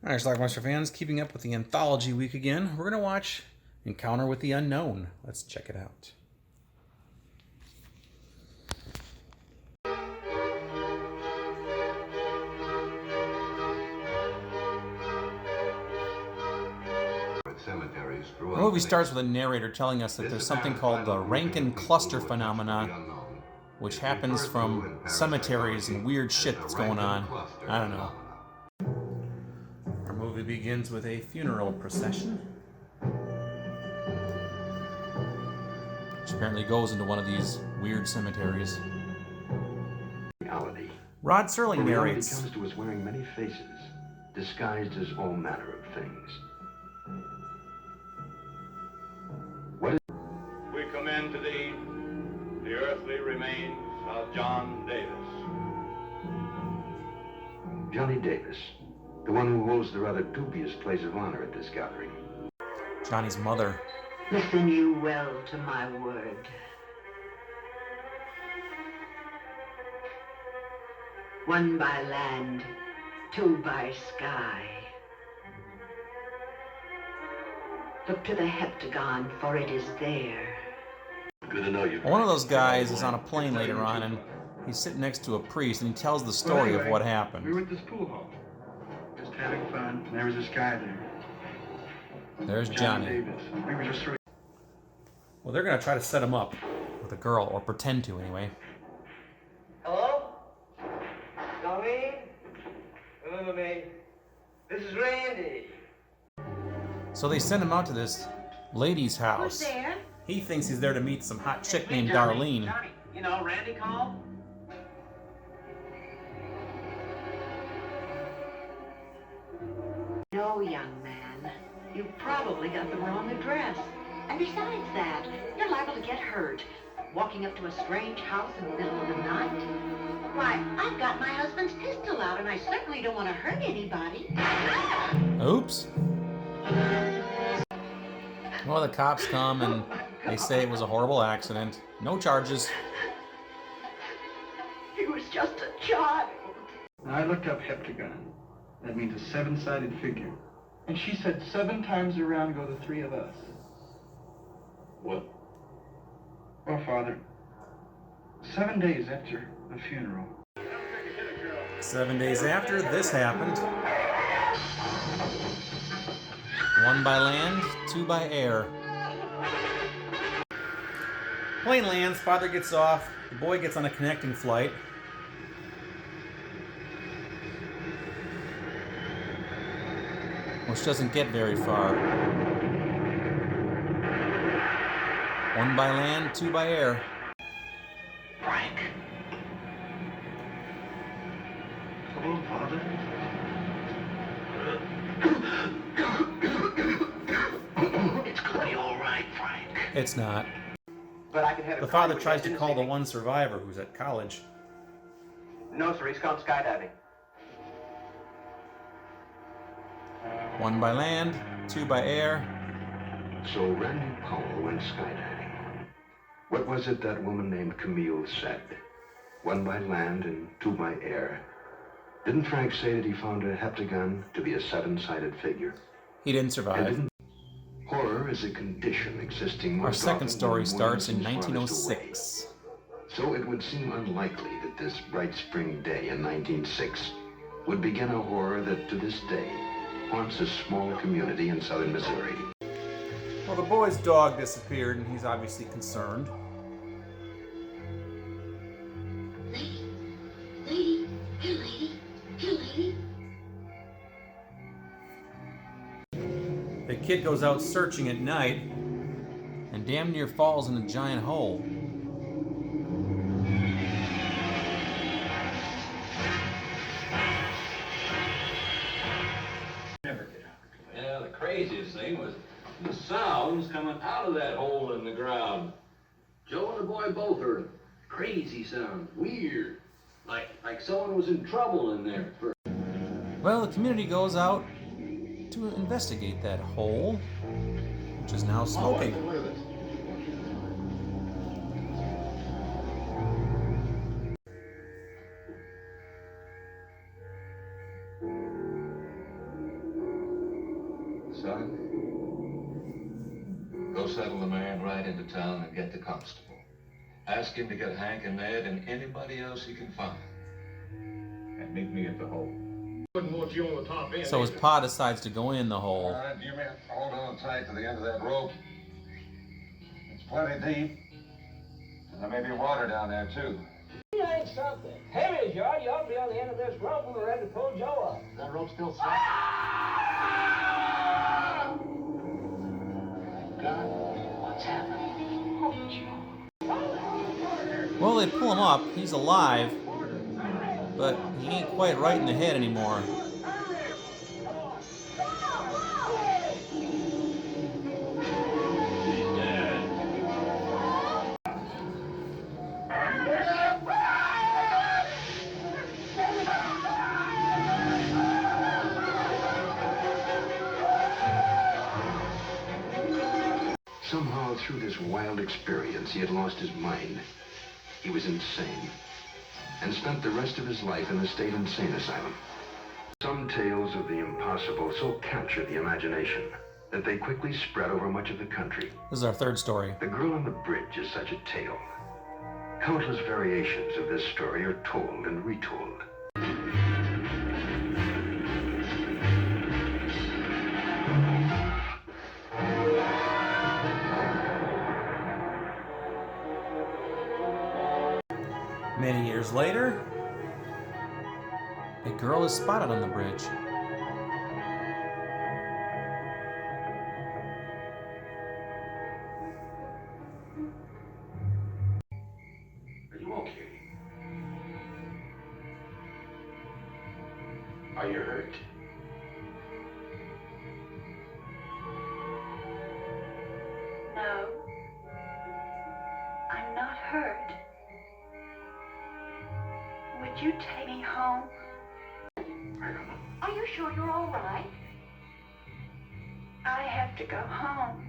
Alright, Schlockmeister fans, keeping up with the anthology week again, we're going to watch Encounter with the Unknown. Let's check it out. The movie starts with a narrator telling us that there's something called the Rankin Cluster Phenomena, which happens from cemeteries and weird shit that's going on. I don't know. Our movie begins with a funeral procession, which apparently goes into one of these weird cemeteries. Reality. Rod Serling narrates. Comes to us wearing many faces, disguised as all manner of things. We commend to thee the earthly remains of John Davis. Johnny Davis, the one who holds the rather dubious place of honor at this gathering. Johnny's mother. Listen you well to my word. One by land, two by sky. Look to the heptagon, for it is there. Good to know you. One of those guys is on a plane later on, and he's sitting next to a priest, and he tells the story of what happened. We were at this pool hall, just having fun, and there was this guy there. There's John Johnny. Davis. We were just sort of... Well, they're going to try to set him up with a girl, or pretend to anyway. Hello? Tommy? Hello, mate. This is Randy. So they send him out to this lady's house. Who's there? He thinks he's there to meet some hot chick named Johnny, Darlene. Johnny, you know, Randy called? No, young man. You probably got the wrong address. And besides that, you're liable to get hurt. Walking up to a strange house in the middle of the night. Why, I've got my husband's pistol out, and I certainly don't want to hurt anybody. Oops. Well, the cops come and they say it was a horrible accident. No charges. He was just a child. Now, I looked up heptagon. That means a seven-sided figure. And she said 7 times around go the 3 of us. What? Well, Father, 7 days after the funeral. 7 days after, this happened. 1 by land, 2 by air. Plane lands, father gets off, the boy gets on a connecting flight. Which doesn't get very far. 1 by land, 2 by air. Frank. Hello, Father. It's gonna be all right, Frank. It's not. But I can have The father tries to call the one survivor who's at college. No, sir, he's gone skydiving. 1 by land, 2 by air. So Randy Powell went skydiving. What was it that woman named Camille said? 1 by land and 2 by air. Didn't Frank say that he found a heptagon to be a 7-sided figure? He didn't And survive. didn't horror is a condition existing most Our second often story when one starts in is farthest 1906. away. So it would seem unlikely that this bright spring day in 1906 would begin a horror that to this day haunts a small community in southern Missouri. Well, the boy's dog disappeared, and he's obviously concerned. Lady, here, lady, here, lady. The kid goes out searching at night and damn near falls in a giant hole. Yeah, the craziest thing was the sounds coming out of that hole in the ground. Joe and the boy both heard them. Crazy sounds, weird. Like someone was in trouble in there. Well, the community goes out to investigate that hole, which is now smoking. Look at this. son. Go settle the man right into town and get the constable. Ask him to get Hank and Ned and anybody else he can find. And meet me at the hole. Wouldn't want you on the top end. So his pa decides to go in the hole. All right, you men hold on tight to the end of that rope. It's plenty deep. And there may be water down there, too. You ain't something. Heavy as you are, you ought to be on the end of this rope when we're ready to pull Joe up. That rope still slack? God, what's happening? Oh, Joe. Well, they pull him up. He's alive, but he ain't quite right in the head anymore. Somehow, through this wild experience, he had lost his mind. He was insane, and spent the rest of his life in a state insane asylum. Some tales of the impossible so captured the imagination that they quickly spread over much of the country. This is our third story. The Girl on the Bridge is such a tale. Countless variations of this story are told and retold. Many years later, a girl is spotted on the bridge. Are you okay? Are you hurt? No, I'm not hurt. Would you take me home? I don't know. Are you sure you're all right? I have to go home.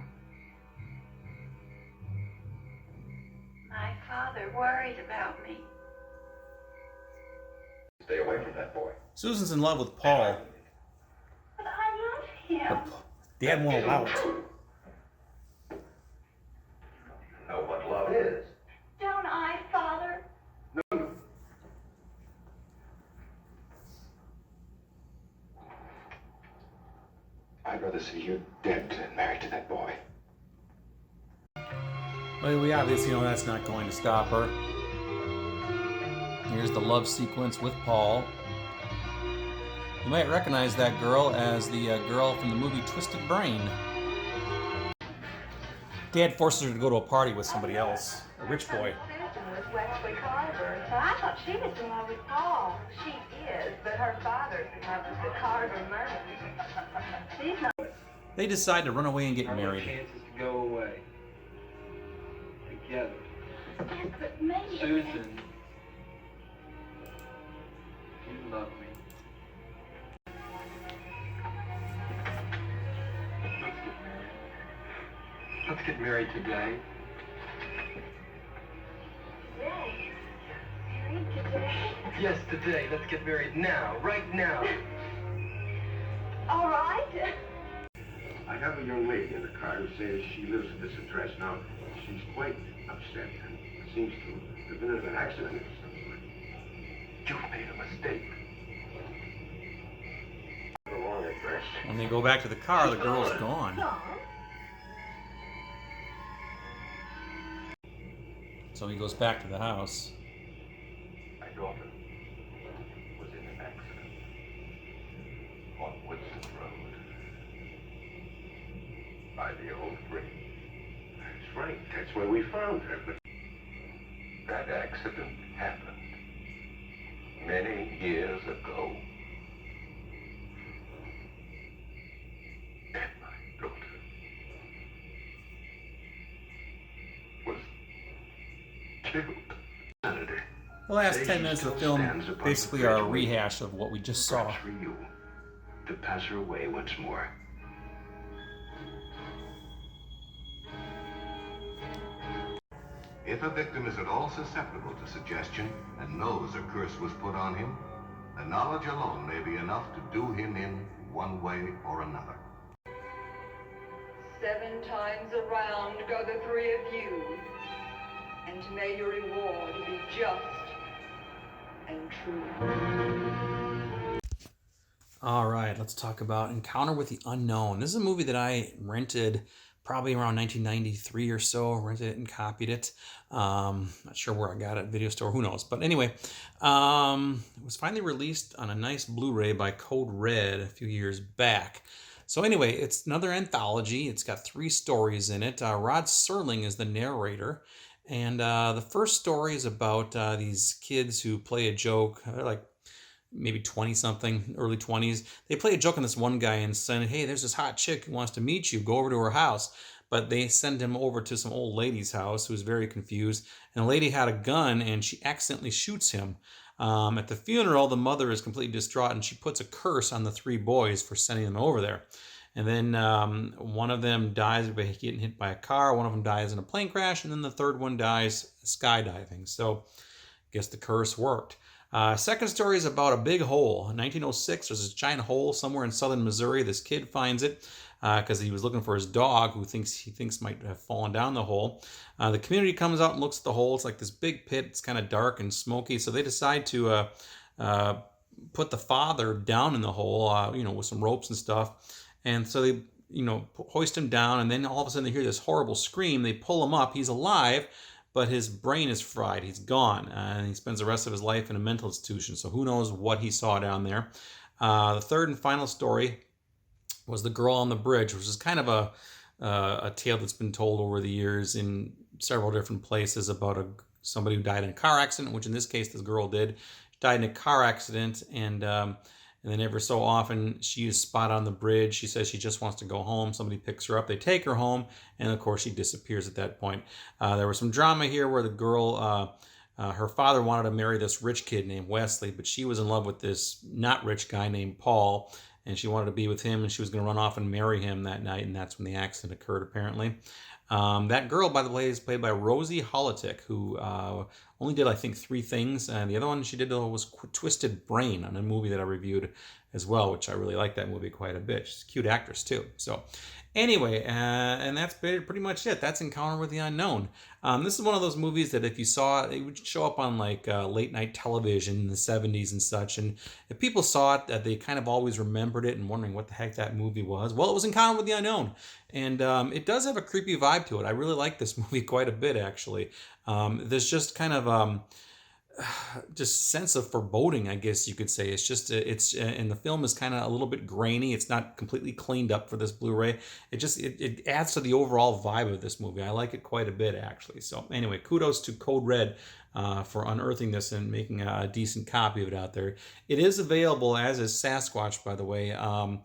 My father worried about me. Stay away from that boy. Susan's in love with Paul. But I love him. Dad won't allow it. You know what love is. Don't I, Father? No. I'd rather see you dead than married to that boy. Well, we obviously know that's not going to stop her. Here's the love sequence with Paul. You might recognize that girl as the girl from the movie Twisted Brain. Dad forces her to go to a party with somebody else, a rich boy. Susan was Wesley Carver, so I thought she was in love with Paul. She is, but her father's in love with the Carver money. She's not. They decide to run away and get Our married. chances to go away. Together. Yes, but maybe. Susan. You love me. Let's get married today. Today. Married today. Yes, today. Let's get married now. Right now. All right. I have a young lady in the car who says she lives at this address. Now, she's quite upset and seems to have been in an accident of some sort. You've made a mistake. The wrong address. When they go back to the car, the girl's gone. So he goes back to the house. My daughter was in an accident on Woodson Road by the old bridge. That's right. That's where we found her. But that accident happened many years ago. And my daughter was killed. Senator. The last 10 minutes of the film basically are a rehash of what we just saw. For you to pass her away once more. If a victim is at all susceptible to suggestion and knows a curse was put on him, the knowledge alone may be enough to do him in one way or another. 7 times around go the 3 of you, and may your reward be just and true. All right, let's talk about Encounter with the Unknown. This is a movie that I rented probably around 1993 or so. Rented it and copied it. Not sure where I got it, video store, who knows. But anyway, it was finally released on a nice Blu-ray by Code Red a few years back. So anyway, it's another anthology. It's got 3 stories in it. Rod Serling is the narrator. And the first story is about these kids who play a joke. They're like maybe 20-something, early 20s. They play a joke on this one guy and saying, hey, there's this hot chick who wants to meet you. Go over to her house. But they send him over to some old lady's house who's very confused. And the lady had a gun and she accidentally shoots him. At the funeral, the mother is completely distraught and she puts a curse on the 3 boys for sending them over there. And then one of them dies by getting hit by a car. One of them dies in a plane crash. And then the third one dies skydiving. So I guess the curse worked. Second story is about a big hole. In 1906, there's this giant hole somewhere in southern Missouri. This kid finds it because he was looking for his dog, who he thinks might have fallen down the hole. The community comes out and looks at the hole. It's like this big pit. It's kind of dark and smoky. So they decide to put the father down in the hole, with some ropes and stuff. And so they, hoist him down. And then all of a sudden they hear this horrible scream. They pull him up. He's alive, but his brain is fried. He's gone, and he spends the rest of his life in a mental institution. So who knows what he saw down there. The third and final story was The Girl on the Bridge, which is kind of a tale that's been told over the years in several different places about somebody who died in a car accident, which in this case this girl did. She died in a car accident, and then every so often she is spotted on the bridge. She says she just wants to go home. Somebody picks her up. They take her home. And of course she disappears at that point. There was some drama here where the girl, her father wanted to marry this rich kid named Wesley, but she was in love with this not rich guy named Paul. And she wanted to be with him, and she was going to run off and marry him that night. And that's when the accident occurred, apparently. That girl, by the way, is played by Rosie Holitic, who only did, I think, 3 things. And the other one she did was Twisted Brain, on a movie that I reviewed as well, which I really like that movie quite a bit. She's a cute actress, too. So anyway, and that's pretty much it. That's Encounter with the Unknown. This is one of those movies that if you saw it, it would show up on like late night television in the 70s and such. And if people saw it, they kind of always remembered it and wondering what the heck that movie was. Well, it was Encounter with the Unknown. And it does have a creepy vibe to it. I really like this movie quite a bit, actually. There's just kind of just sense of foreboding, I guess you could say. It's just and the film is kind of a little bit grainy. It's not completely cleaned up for this Blu-ray. It adds to the overall vibe of this movie. I like it quite a bit, actually. So anyway, kudos to Code Red for unearthing this and making a decent copy of it out there. It is available, as is Sasquatch, by the way, on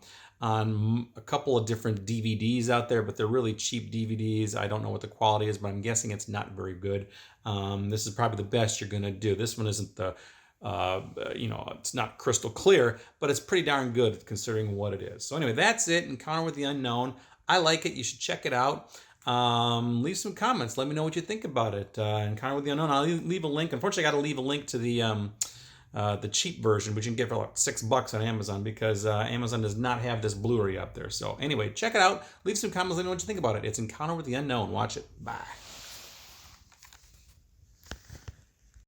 a couple of different DVDs out there, but they're really cheap DVDs. I don't know what the quality is, but I'm guessing it's not very good. This is probably the best you're going to do. This one isn't it's not crystal clear, but it's pretty darn good considering what it is. So anyway, that's it. Encounter with the Unknown. I like it. You should check it out. Leave some comments. Let me know what you think about it. Encounter with the Unknown. I'll leave a link. Unfortunately, I got to leave a link to the cheap version, which you can get for like $6 on Amazon, because Amazon does not have this Blu-ray up there. So anyway, check it out. Leave some comments. Let me know what you think about it. It's Encounter with the Unknown. Watch it. Bye.